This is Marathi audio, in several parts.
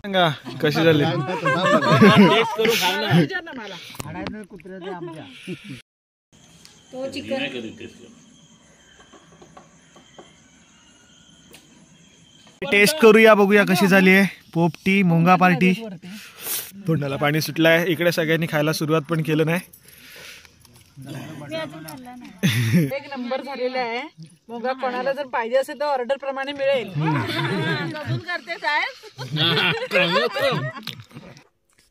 सांगा कशी झाली टेस्ट करूया बघूया कशी झाली आहे पोपटी मुंगा पार्टी। तोंडाला पाणी सुटलंय इकडे सगळ्यांनी खायला सुरुवात पण केलं नाही। एक नंबर झालेला आहे मुंगा। कोणाला जर पाहिजे असेल तर ऑर्डर प्रमाणे मिळेल।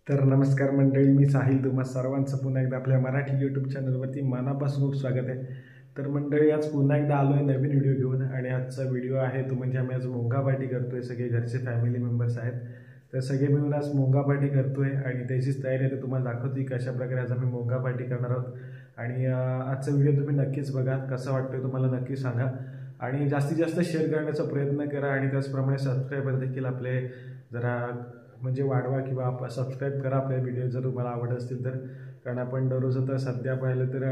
तर नमस्कार मंडळी, मी साहिल तुम्हा सर्वांचं पुन्हा एकदा आपल्या मराठी यूट्यूब चॅनलवरती मनापासून खूप स्वागत आहे। तर मंडळी आज पुन्हा एकदा आलो आहे नवीन व्हिडिओ घेऊन आणि आजचा व्हिडिओ आहे तो म्हणजे आम्ही आज मुंगा पार्टी करतोय। सगळे घरचे फॅमिली मेंबर्स आहेत तर सगळे मिळून आज मुंगा पार्टी करतोय आणि त्याचीच तयारी आहे। तर तुम्हाला दाखवतो की कशा प्रकारे आज आम्ही मुंगा पार्टी करणार आहोत आणि आजचा व्हिडिओ तुम्ही नक्कीच बघा, कसा वाटतोय तुम्हाला नक्की सांगा आणि जास्तीत जास्त शेअर करण्याचा प्रयत्न करा आणि त्याचप्रमाणे सबस्क्रायबर देखील आपले जरा म्हणजे वाढवा किंवा सबस्क्राईब करा आपले व्हिडिओ जर तुम्हाला आवडत असतील तर। कारण आपण दररोज आता सध्या पाहिलं तर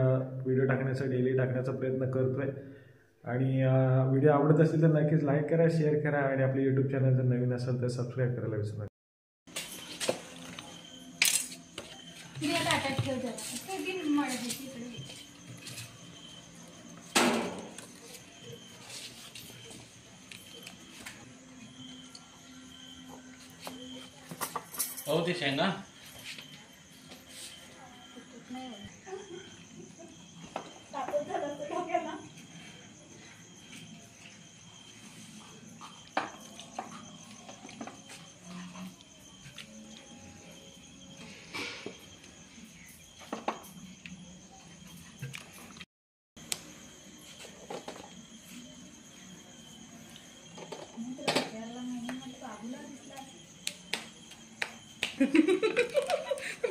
व्हिडिओ टाकण्याचा डेली टाकण्याचा प्रयत्न करतोय आणि व्हिडिओ आवडत असतील तर नक्कीच लाईक करा, शेअर करा आणि आपले यूट्यूब चॅनल जर नवीन असेल तर सबस्क्राईब करायला विसरू नका। हो ते शेंगा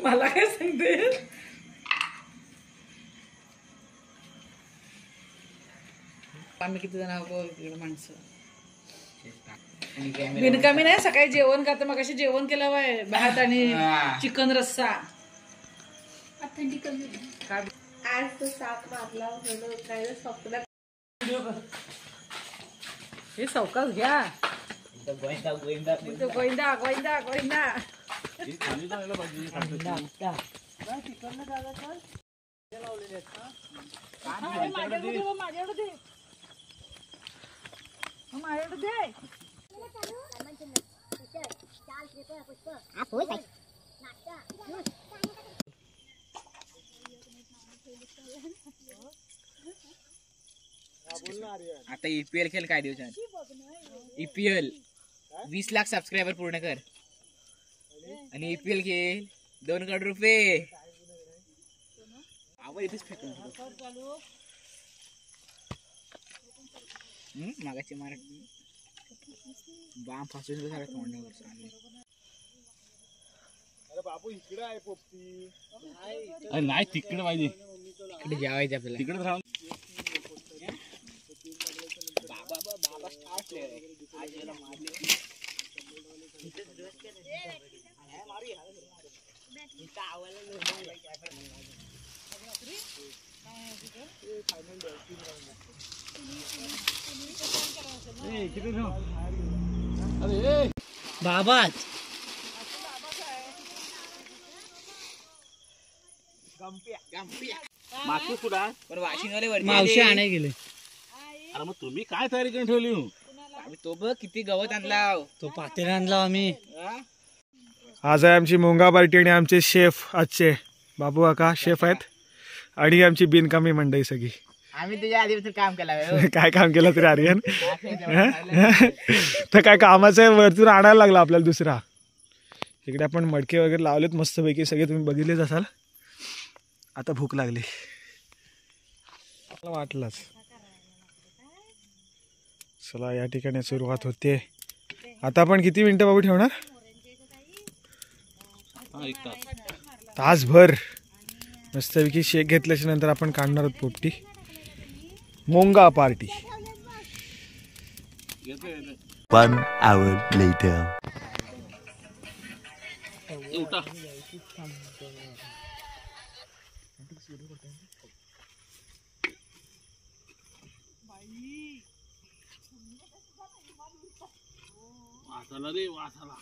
मला काय सांगते आम्ही किती जण आहोत माणसं बिनकामी नाही। सकाळी जेवण करतो मग अशी जेवण केलं बाय भात आणि चिकन रस्सा आज तो साप मारला काय स्वप्न हे सावकाश घ्या गोविंदा गोविंदा गोविंदा गोविंदा आता ईपीएल खेळ काय दिवसात ईपीएल 20 लाख सबस्क्रायबर पूर्ण कर आणि ईपीएल खेळ 2 करोड रुपये आवाज इथेच फेकून मागाची मराठी बाम फासून सारा तोंडावर अरे बाबू इकडे आहे पोपटी नाही तिकडे पाहिजे इकडे जेवायचं आपल्याला तिकडे राहून बाबा स्टार्ट प्लेयर आहे आज याला मारले बाबा मागची कुठं पण वाशिंगवाले वरती मावशी आणाय गेले। अरे मग तुम्ही काय तयारी करून ठेवली आम्ही तो बघ किती गवत आणला तो पातेला आणला आम्ही। आज आहे आमची मुंगा पार्टी आणि आमचे शेफ आजचे बाबू काका शेफ आहेत आणि आमची बिनकामी मंडळी सगळी। आम्ही तुझ्या आधीपासून काम केला काय काम केलं तरी आर्यन तर काय कामाचं वरतून आणायला लागला आपल्याला दुसरा। इकडे आपण मडके वगैरे लावलेत मस्तपैकी सगळे, तुम्ही बघितलेच असाल। आता भूक लागली मला वाटलंच। चला या ठिकाणी सुरुवात होते। आता आपण किती मिनिटं बाबू ठेवणार? तासभर मस्तपैकी शेक घेतल्याच्या नंतर आपण काढणार आहोत पोपटी मुंगा पार्टी। 1 hour later. वासाला रे वासाला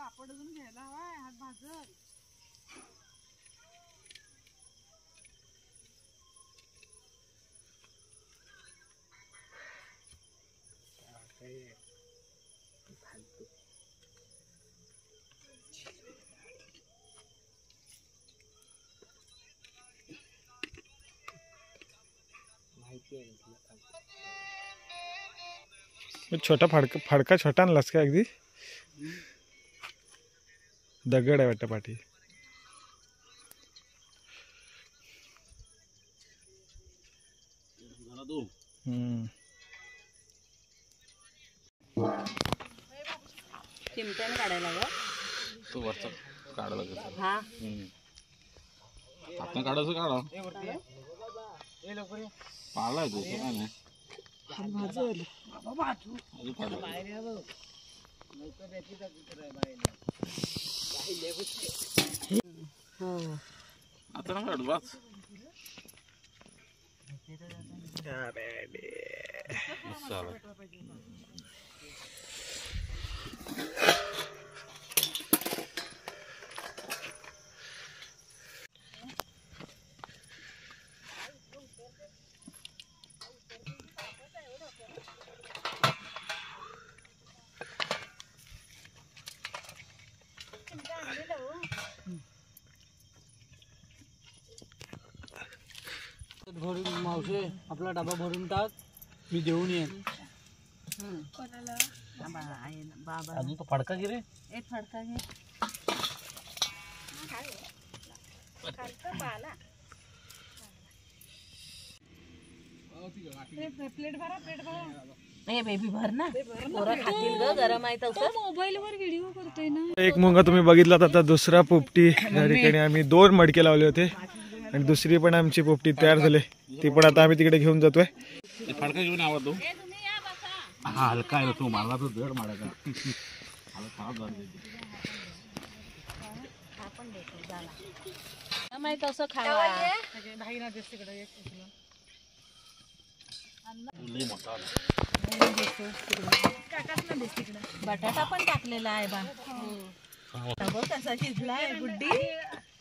पापड अजून घ्यायला हवाय हात भाजर. छोटा फडका छोटा आणलास का अगदी दगड आहे वाटतं पाठी. चिमट्याने काढायला ग तो वरचा काढला कसं हा आपण काढायचं काढा पाला आहे तो काय नाही भाजल अजून काढा. आता ना काढू वाच चालेल. मावशे आपला डबा भरून टाक मी देऊन येईन. अजून तो फडका घे रे. एक फडका घे प्लेट भरा प्लेट भरा. ए बेबी भर ना पोरं खातील ग गरम आहे तर मोबाईल वर व्हिडिओ करतोय ना. एक मुंगा तुम्ही बघितलात. आता दुसरा पोपटी या ठिकाणी आम्ही 2 मडके लावले होते आणि दुसरी पण आमची पोपटी तयार झाली. ती पण आता आम्ही तिकडे घेऊन जातोय. फडका घेऊन आवा तू. हा हलका आहे तो मारला तो जड मारायचा. माहित असं खावा बटाटा पण टाकलेला आहे बा. बघ कसा शिजलाय गुड्डी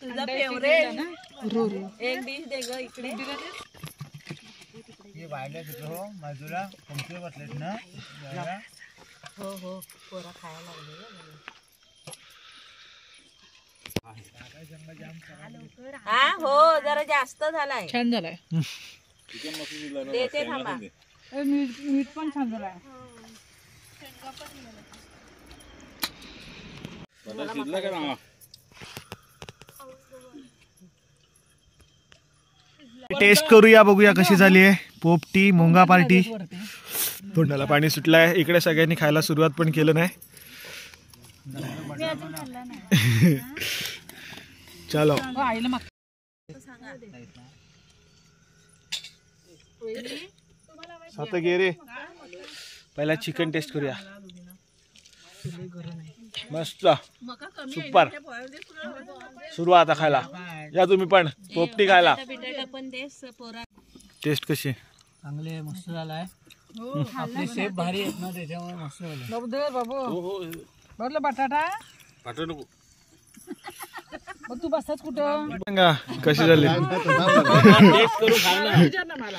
तुझा फेवरेट. एक डिश दे ग इकडे. हो हो पोरा खायला लागले. हा हो जरा जास्त झालाय. छान झालाय. देते थांबा. मीठ पण छान झालाय. शिजला का ना. टेस्ट करूया बघूया कशी झाली आहे पोपटी मुंगा पार्टी. तोंडाला पाणी सुटलंय. इकडे सगळ्यांनी खायला सुरुवात पण केलं नाही. चलो आता घे रे. पहिला चिकन टेस्ट करूया. मस्त सुपर. सुरू आता खायला. या तुम्ही पण पोपटी खायला. टेस्ट कशी चांगले मस्त झालाय. आपले शेफ भारी आहेत ना त्याच्यामुळे मस्त झालं. बाबू दे बाबू बरं बटाटा पाठवू नको. मग तू बसत कुठं. सांगा कशी झाली. टेस्ट करू खा ना. विचार ना मला.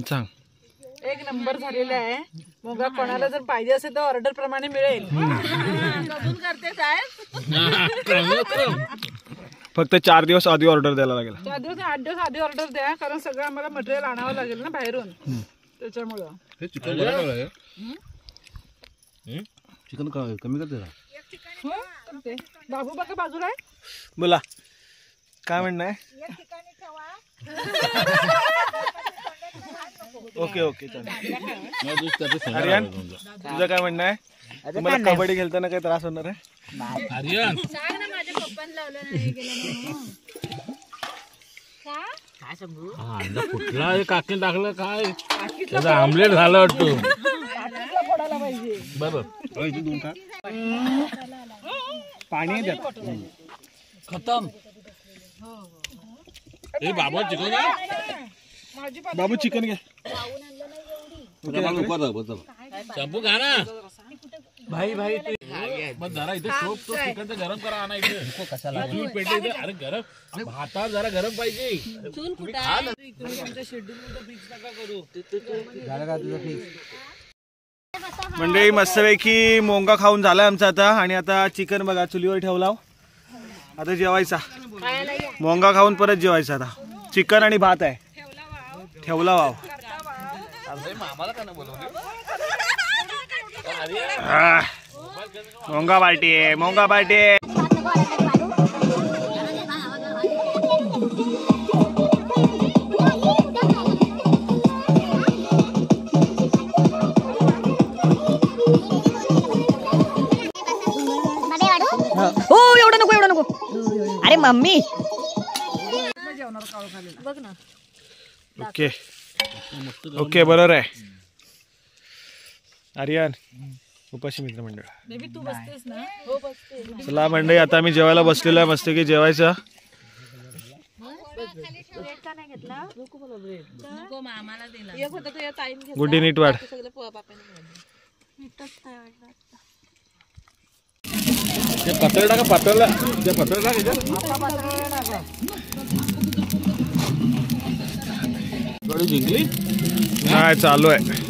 सांग. एक नंबर झालेला आहे. मग कोणाला जर पाहिजे असेल तर ऑर्डर प्रमाणे मिळेल. कबूल करते साहेब. फक्त 4 दिवस आधी ऑर्डर द्यायला लागेल. 4 दिवस 8 दिवस आधी ऑर्डर द्या कारण सगळं आम्हाला मटेरियल आणावं लागेल ना बाहेरून. त्याच्यामुळं चिकन कमी करते का. बाबू बघा बाजूला आहे. बोला काय म्हणणं आहे. ओके ओके चालेल. आर्यन तुझं काय म्हणणं आहे. तुम्हाला कबड्डी खेळताना काही त्रास होणार आहे. आर्यन काय सांगू अंडा फुटला काकीने टाकलं काय त्याचं आमलेट झालं वाटतं. बरोबर पाणी द्या. खतम. ए बाबा चिकन बाबू चिकन घे. शॅम्पू खा ना. भाई भाई तू मग जरा इथे सोप तो चिकनचं गरम करा आणायचं कशाला पेटे इथे. अरे गरम भातात जरा गरम पाहिजे. मंडळी मस्तपैकी मोंगा खाऊन झालाय आमचा आता. आणि आता चिकन बघा चुलीवर ठेवला. आता जेवायचा. मोंगा खाऊन परत जेवायचा. आता चिकन आणि भात आहे ठेवला वाव. मोंगा पार्टी आहे मोंगा पार्टी आहे. हो एवढं नको एवढं नको. अरे मम्मी बघ ना. ओके ओके बरोबर आहे. आर्यन उपाशी मित्र मंडळ. बेबी तू बसतेस ना. हो बसते. चला मंडळी आता आम्ही जेवायला बसलेलो आहे. मस्त की जेवायचं. नको मामाला दिला. एक होता तो या ताईन घेतला. गुड्डी नीट वाढ. सगळं बापाने ते पत्र टाका पत्रला ते पत्र टाक गडी जिंकली नाही चालू आहे.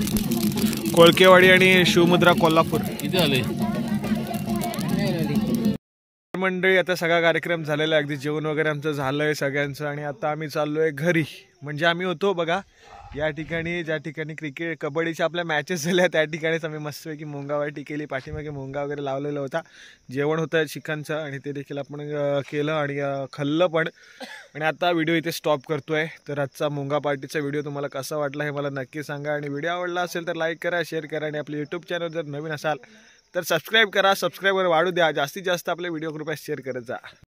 कोळकेवाडी आणि शिवमुद्रा कोल्हापूर किती झाले मंडळी. आता सगळा कार्यक्रम झालेला आहे. अगदी जेवण वगैरे आमचं झालंय सगळ्यांचं. आणि आता आम्ही चाललोय घरी. म्हणजे आम्ही होतो बघा या ठिकाणी ज्या ठिकाणी क्रिकेट कबड्डीच्या आपल्या मॅचेस झाल्या त्या ठिकाणीच आम्ही मस्तपैकी मोंगा पार्टी केली. पाठीमागे मोंगा वगैरे लावलेला होता. जेवण होतं चिकनचं आणि ते देखील आपण केलं आणि खाल्लं पण. आणि आता व्हिडिओ इथे स्टॉप करतोय. तर आजचा मोंगा पार्टीचा व्हिडिओ तुम्हाला कसा वाटला हे मला नक्की सांगा. आणि व्हिडिओ आवडला असेल तर लाईक करा शेअर करा. आणि आपले यूट्यूब चॅनल जर नवीन असाल तर सबस्क्राईब करा. सबस्क्राईबर वाढू द्या. जास्तीत जास्त आपले व्हिडिओ कृपया शेअर करत जा.